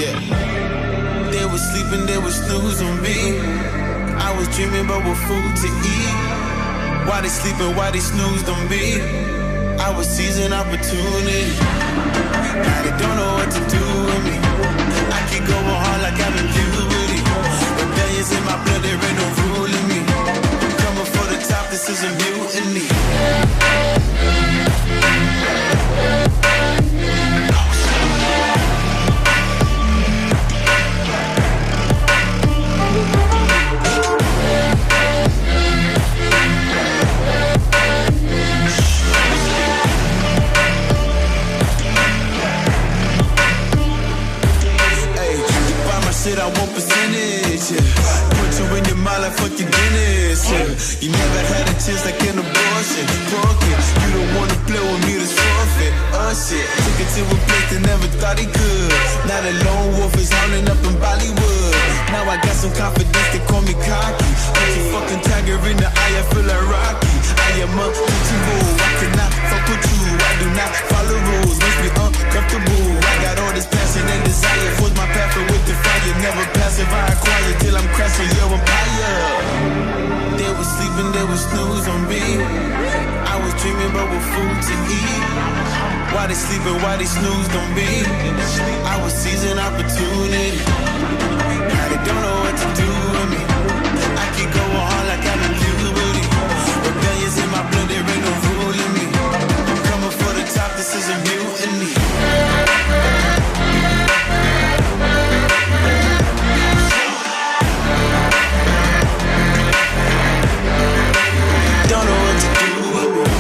Yeah. They was sleeping, they was snooze on me. I was dreaming about what food to eat. Why they sleeping, why they snoozed on me? I was seizing opportunity. Now they don't know what to do with me. I keep going hard like I'm in puberty. Rebellions in my blood, there ain't no ruling me. I'm coming for the top, this is a mutiny. Shit, I want percentage, yeah. Put you in your mind like fucking Guinness, yeah. You never had a chance like an abortion. Broken, you don't wanna play with me, that's forfeit. Shit, took it to a place they never thought he could. Now the lone wolf is howling up in Bollywood. Now I got some confidence, they call me cocky. Put your fucking tiger in the eye, I feel like Rocky. I am untouchable, I cannot fuck with you. I do not follow rules, makes me uncomfortable. I got all this passion and desire, force my path with the fire. Never passive, I acquire till I'm crashing your empire. They was sleeping, they was snooze on me. I was dreaming about what food to eat. Why they sleeping, why they snoozed on me? I was seizing opportunity. Now they don't know what to do with me. I keep going hard like I'm in puberty. Rebellions in my blood, there ain't no ruling me. I'm coming for the top, this is a mutiny. Don't know what to do with me.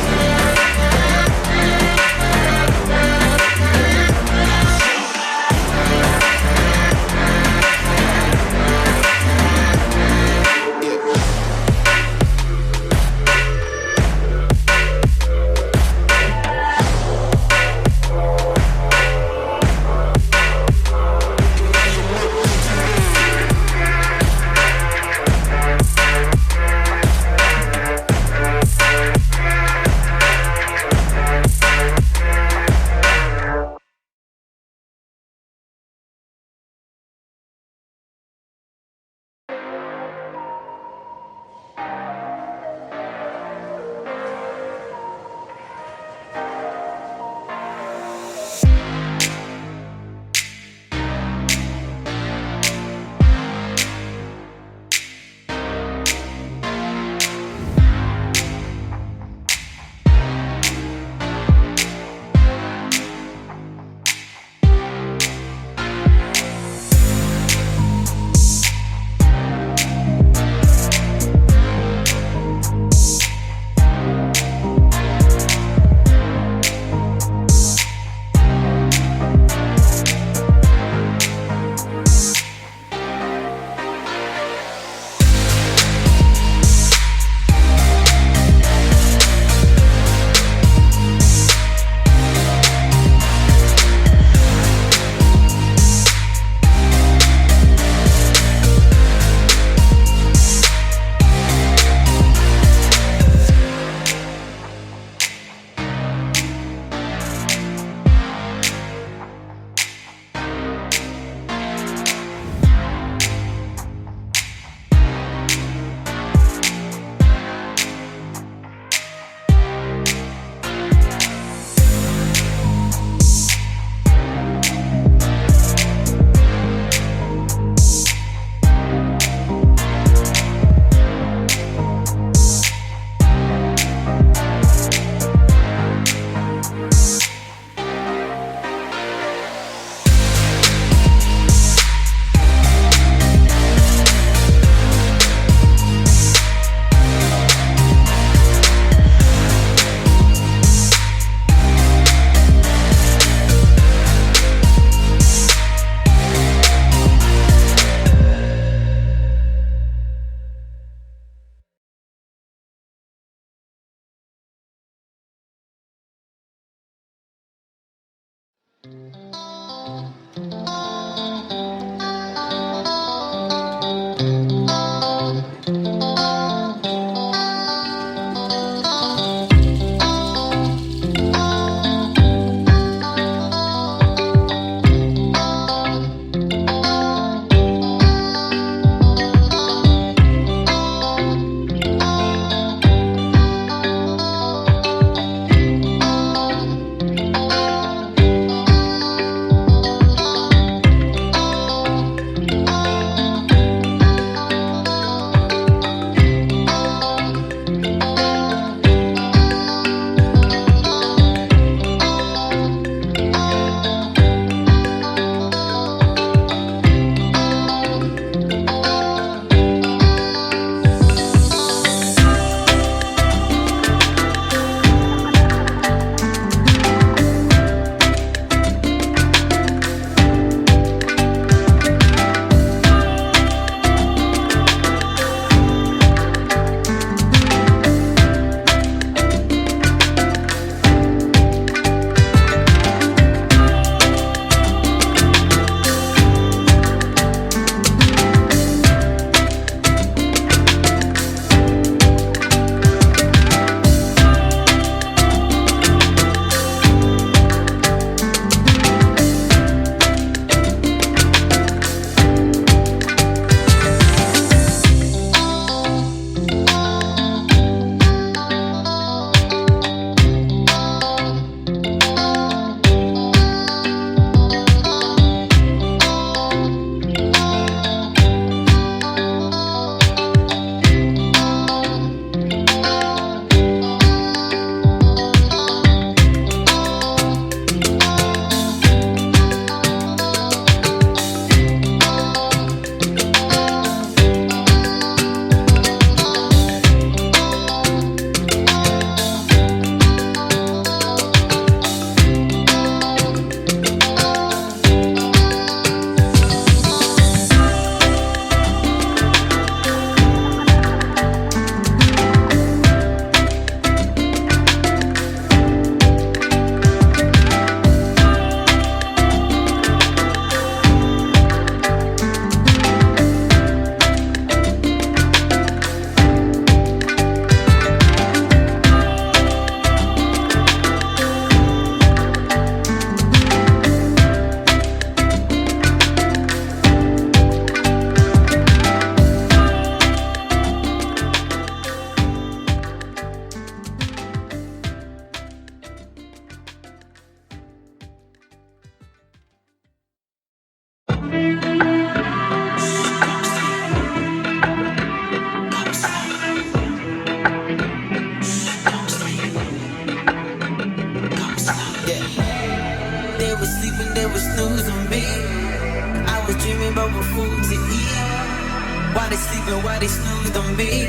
know what food to eat. Why they sleeping, why they snoozed on me?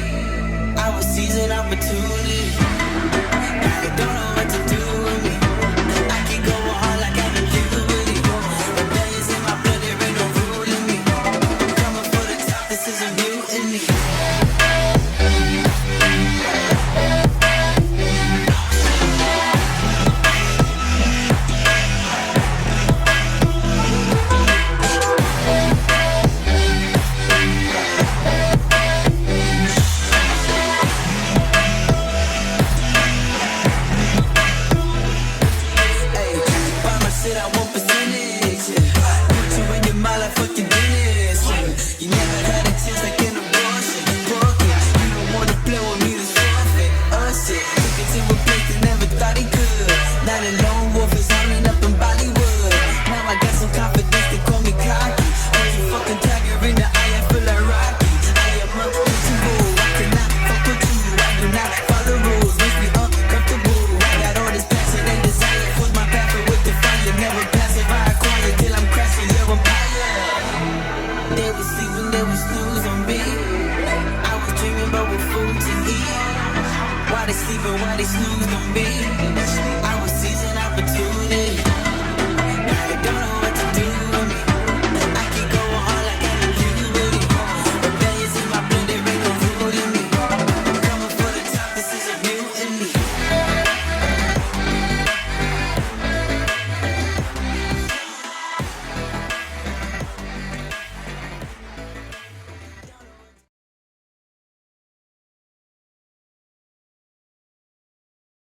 I was seizing opportunity. Now they don't know